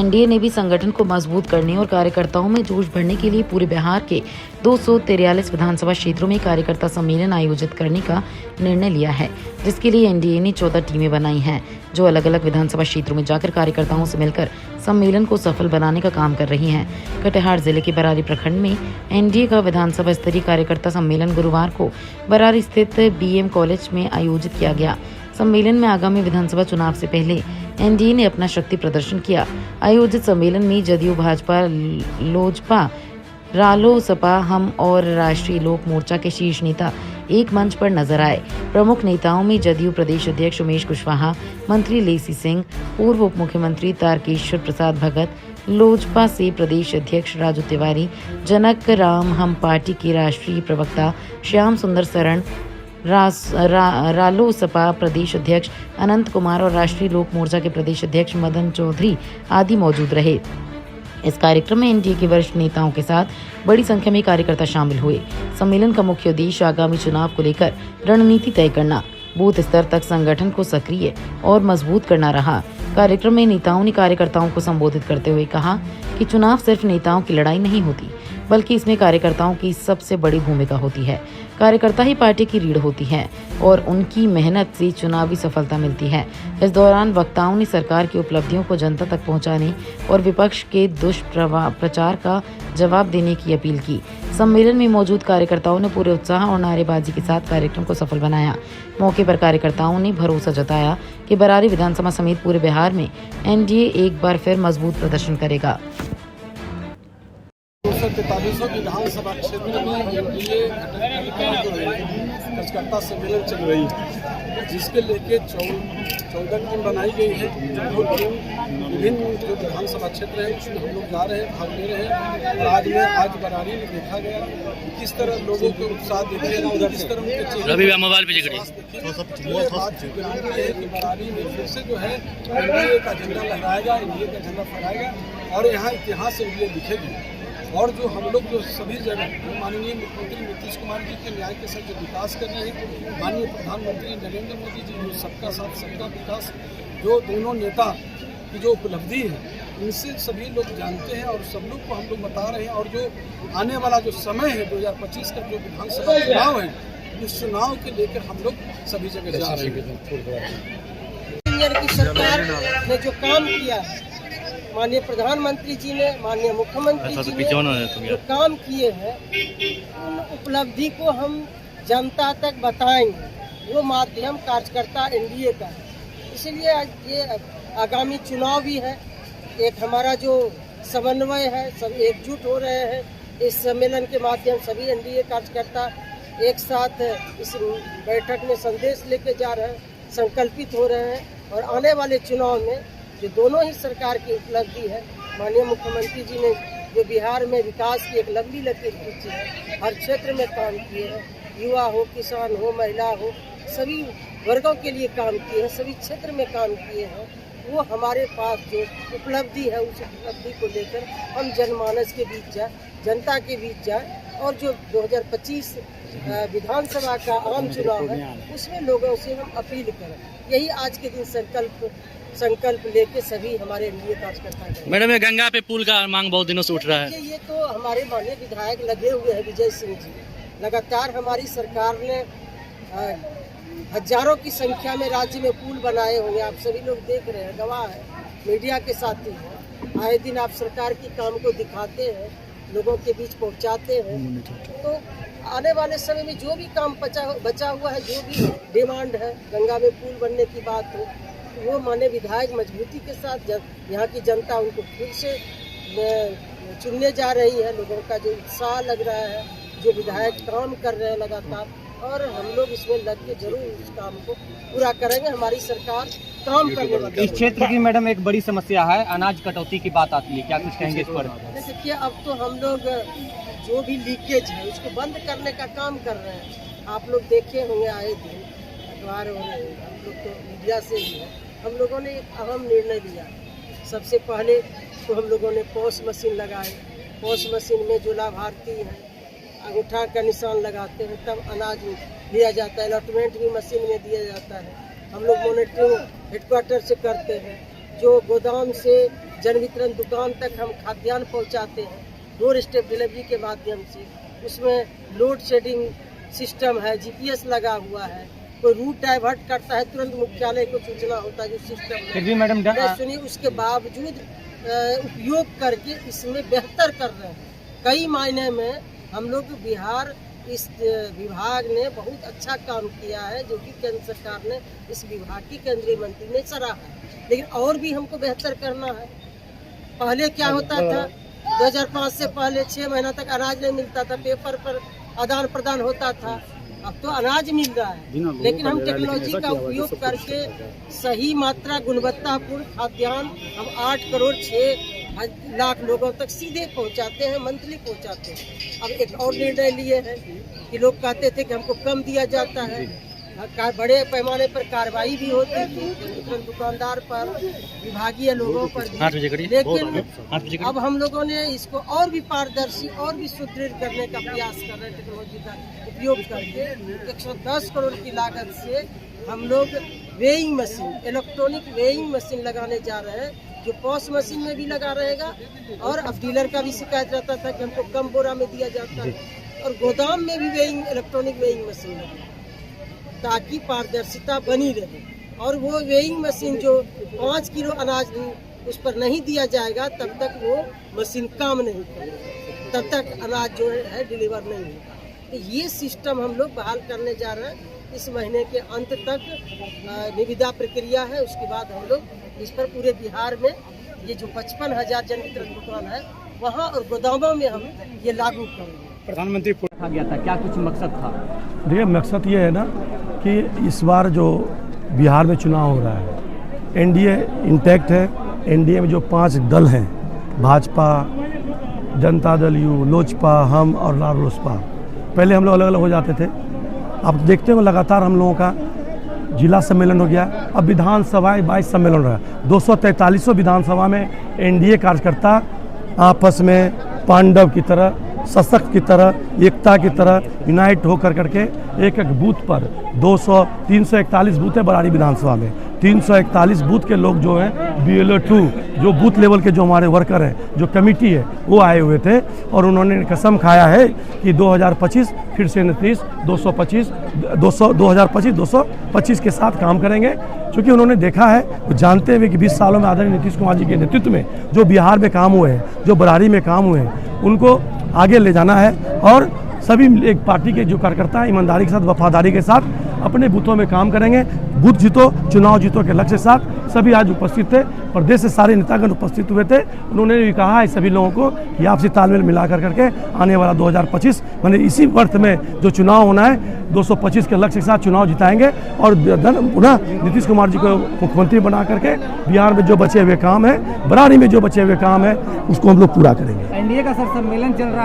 NDA ने भी संगठन को मजबूत करने और कार्यकर्ताओं में जोश भरने के लिए पूरे बिहार के 243 विधानसभा क्षेत्रों में कार्यकर्ता सम्मेलन आयोजित करने का निर्णय लिया है, जिसके लिए एनडीए ने 14 टीमें बनाई हैं, जो अलग अलग विधानसभा क्षेत्रों में जाकर कार्यकर्ताओं से मिलकर सम्मेलन को सफल बनाने का काम कर रही हैं। कटिहार जिले के बरारी प्रखंड में एनडीए का विधानसभा स्तरीय कार्यकर्ता सम्मेलन गुरुवार को बरारी स्थित बीएम कॉलेज में आयोजित किया गया। सम्मेलन में आगामी विधानसभा चुनाव से पहले एनडीए ने अपना शक्ति प्रदर्शन किया। आयोजित सम्मेलन में जदयू, भाजपा, लोजपा, रालोसपा, हम और राष्ट्रीय लोक मोर्चा के शीर्ष नेता एक मंच पर नजर आए। प्रमुख नेताओं में जदयू प्रदेश अध्यक्ष उमेश कुशवाहा, मंत्री लेसी सिंह, पूर्व उप मुख्यमंत्री तारकेश्वर प्रसाद भगत, लोजपा से प्रदेश अध्यक्ष राजू तिवारी, जनक राम, हम पार्टी के राष्ट्रीय प्रवक्ता श्याम सुंदर शरण, रालोसपा प्रदेश अध्यक्ष अनंत कुमार और राष्ट्रीय लोक मोर्चा के प्रदेश अध्यक्ष मदन चौधरी आदि मौजूद रहे। इस कार्यक्रम में एनडीए के वरिष्ठ नेताओं के साथ बड़ी संख्या में कार्यकर्ता शामिल हुए। सम्मेलन का मुख्य उद्देश्य आगामी चुनाव को लेकर रणनीति तय करना, बूथ स्तर तक संगठन को सक्रिय और मजबूत करना रहा। कार्यक्रम में नेताओं ने कार्यकर्ताओं को संबोधित करते हुए कहा कि चुनाव सिर्फ नेताओं की लड़ाई नहीं होती, बल्कि इसमें कार्यकर्ताओं की सबसे बड़ी भूमिका होती है। कार्यकर्ता ही पार्टी की रीढ़ होती है और उनकी मेहनत से चुनावी सफलता मिलती है। इस दौरान वक्ताओं ने सरकार की उपलब्धियों को जनता तक पहुंचाने और विपक्ष के दुष्प्रचार का जवाब देने की अपील की। सम्मेलन में मौजूद कार्यकर्ताओं ने पूरे उत्साह और नारेबाजी के साथ कार्यक्रम को सफल बनाया। मौके पर कार्यकर्ताओं ने भरोसा जताया कि बरारी विधानसभा समेत पूरे बिहार में एनडीए एक बार फिर मजबूत प्रदर्शन करेगा। 243 विधानसभा क्षेत्र में एनडीए कार्यकर्ता सम्मेलन चल रही है, जिसके लेके 14 टीम बनाई गई है। जो टीम विभिन्न जो विधानसभा क्षेत्र है उसमें हम लोग जा रहे हैं, भाग ले रहे हैं। और आज बरारी में देखा गया किस तरह लोगों को उत्साह देखे, किस तरह उनके चेहरे मोबाइल पे बरारी में फिर से जो है एनडीए का झंडा लहराएगा, एनडीए का झंडा फहराएगा और यहाँ इतिहास से एनडीए लिखेगी। और जो हम लोग जो सभी जगह माननीय मुख्यमंत्री नीतीश कुमार जी के न्याय के साथ जो विकास कर रहे हैं, माननीय प्रधानमंत्री नरेंद्र मोदी जी जो सबका साथ सबका विकास, जो दोनों नेता की जो उपलब्धि है, इनसे सभी लोग जानते हैं और सब लोग को हम लोग बता रहे हैं। और जो आने वाला जो समय है 2025 का जो विधानसभा चुनाव है, उस चुनाव के लेकर हम लोग सभी जगह जा रहे हैं। सरकार ने जो काम किया, माननीय प्रधानमंत्री जी ने, माननीय मुख्यमंत्री जी ने जो काम किए हैं, उन उपलब्धि को हम जनता तक बताएंगे। वो माध्यम कार्यकर्ता एनडीए का है, इसलिए ये आगामी चुनाव भी है। एक हमारा जो समन्वय है, सब एकजुट हो रहे हैं। इस सम्मेलन के माध्यम सभी एनडीए कार्यकर्ता एक साथ इस बैठक में संदेश लेके जा रहे हैं, संकल्पित हो रहे हैं। और आने वाले चुनाव में जो दोनों ही सरकार की उपलब्धि है, माननीय मुख्यमंत्री जी ने जो बिहार में विकास की एक लंबी लकीर खींची है, हर क्षेत्र में काम किए हैं, युवा हो, किसान हो, महिला हो, सभी वर्गों के लिए काम किए हैं, सभी क्षेत्र में काम किए हैं। वो हमारे पास जो उपलब्धि है, उस उपलब्धि को लेकर हम जनमानस के बीच जाए, जनता के बीच जाए और जो 2025 विधानसभा का आम चुनाव है, उसमें लोगों से हम अपील करें। यही आज के दिन संकल्प लेके सभी हमारे एनडीए कार्यकर्ता हैं। मैडम, ये गंगा पे पुल का मांग बहुत दिनों से उठ रहा है। ये तो हमारे माननीय विधायक लगे हुए हैं, विजय सिंह जी। लगातार हमारी सरकार ने हजारों की संख्या में राज्य में पुल बनाए होंगे, आप सभी लोग देख रहे हैं, गवाह है, मीडिया के साथी हैं। आए दिन आप सरकार की काम को दिखाते हैं, लोगों के बीच पहुंचाते हैं। तो आने वाले समय में जो भी काम बचा हुआ है, जो भी डिमांड है, गंगा में पुल बनने की बात हो, वो माने विधायक मजबूती के साथ यहाँ की जनता उनको फिर से चुनने जा रही है। लोगों का जो उत्साह लग रहा है, जो विधायक काम कर रहे हैं लगातार, और हम लोग इसमें लग के जरूर इस काम को पूरा करेंगे। हमारी सरकार काम करने वाली है। इस क्षेत्र की मैडम एक बड़ी समस्या है, अनाज कटौती की बात आती है, क्या कुछ कहेंगे इस पर? देखिए, अब तो हम लोग जो भी लीकेज है उसको बंद करने का काम कर रहे हैं। आप लोग देखे होंगे, आए दिन अखबार हो रहे हैं, हम लोग तो मीडिया से ही है। हम लोगों ने एक अहम निर्णय लिया। सबसे पहले तो हम लोगों ने पॉस मशीन लगाए। पॉस मशीन में जो लाभार्थी हैं अंगूठा का निशान लगाते हैं, तब अनाज दिया जाता है। अलॉटमेंट भी मशीन में दिया जाता है। हम लोग मॉनिटरिंग हेडक्वार्टर से करते हैं। जो गोदाम से जन वितरण दुकान तक हम खाद्यान्न पहुंचाते हैं डोर स्टेप डिलीवरी के माध्यम से, उसमें लोड शेडिंग सिस्टम है, जीपीएस लगा हुआ है, कोई रूट डाइवर्ट करता है तुरंत मुख्यालय को सूचना होता है जो सिस्टम फिर भी मैडम सुनिए, उसके बावजूद उपयोग करके इसमें बेहतर कर रहे हैं। कई मायने में हम लोग बिहार इस विभाग ने बहुत अच्छा काम किया है, जो कि केंद्र सरकार ने इस विभाग की केंद्रीय मंत्री ने सराहा है। लेकिन और भी हमको बेहतर करना है। पहले क्या होता था, 2005 से पहले 6 महीना तक अनाज नहीं मिलता था, पेपर पर आदान प्रदान होता था। अब तो अनाज मिल रहा है, लेकिन हम टेक्नोलॉजी का उपयोग करके सही मात्रा गुणवत्तापूर्ण खाद्यान्न हम 8 करोड़ 6 लाख लोगों तक सीधे पहुंचाते हैं, मंथली पहुंचाते हैं। अब एक और निर्णय लिए हैं कि लोग कहते थे कि हमको कम दिया जाता है, बड़े पैमाने पर कार्रवाई भी होती थी दुकानदार पर, विभागीय लोगों पर भी। लेकिन अब हम लोगों ने इसको और भी पारदर्शी और भी सुदृढ़ करने का प्रयास कर रहे हैं। टेक्नोलॉजी का उपयोग करके 110 करोड़ की लागत से हम लोग weighing machine, electronic weighing machine लगाने जा रहे हैं, जो पॉस मशीन में भी लगा रहेगा। और अब डीलर का भी शिकायत रहता था कि हमको कम बोरा में दिया जाता है, और गोदाम में भी वेइंग इलेक्ट्रॉनिक वेइंग मशीन है, ताकि पारदर्शिता बनी रहे। और वो वेइंग मशीन जो 5 किलो अनाज उस पर नहीं दिया जाएगा, तब तक वो मशीन काम नहीं करेगी, तब तक अनाज जो है डिलीवर नहीं होगा। तो ये सिस्टम हम लोग बहाल करने जा रहे हैं। इस महीने के अंत तक निविदा प्रक्रिया है, उसके बाद हम लोग इस पर पूरे बिहार में ये जो 55,000 जन वितरण दुकान है वहाँ और गोदामों में हम ये लागू करेंगे। प्रधानमंत्री रखा गया था, क्या कुछ मकसद था? देखिए, मकसद ये है ना कि इस बार जो बिहार में चुनाव हो रहा है, एनडीए इंटैक्ट है। एनडीए में जो 5 दल हैं, भाजपा, जनता दल यू, लोजपा, हम और रालोसपा, पहले हम लोग अलग अलग हो जाते थे। अब देखते हो लगातार हम लोगों का जिला सम्मेलन हो गया, अब विधानसभाएं 22 सम्मेलन रहा। 243 विधानसभा में एनडीए कार्यकर्ता आपस में पांडव की तरह, सशक्त की तरह, एकता की तरह यूनाइट होकर करके एक एक बूथ पर 341 बूथ है बरारी विधानसभा में। 341 बूथ के लोग जो हैं BLO 2 जो बूथ लेवल के जो हमारे वर्कर हैं, जो कमेटी है, वो आए हुए थे और उन्होंने कसम खाया है कि 2025 फिर से 225 के साथ काम करेंगे। क्योंकि उन्होंने देखा है, वो जानते हुए कि 20 सालों में आदरणीय नीतीश कुमार जी के नेतृत्व में जो बिहार में काम हुए हैं, जो बरारी में काम हुए हैं, उनको आगे ले जाना है। और सभी एक पार्टी के जो कार्यकर्ता ईमानदारी के साथ, वफादारी के साथ अपने बूथों में काम करेंगे। बूथ जीतो, चुनाव जीतो के लक्ष्य के साथ सभी आज उपस्थित थे। प्रदेश से सारे नेतागण उपस्थित हुए थे। उन्होंने भी कहा है सभी लोगों को कि आपसी तालमेल मिला करके आने वाला 2025 माने इसी वर्ष में जो चुनाव होना है, 225 के लक्ष्य के साथ चुनाव जिताएंगे और पुनः नीतीश कुमार जी को मुख्यमंत्री बना करके बिहार में जो बचे हुए काम है, बरारी में जो बचे हुए काम है, उसको हम लोग पूरा करेंगे। एनडीए का सर सम्मेलन चल रहा है।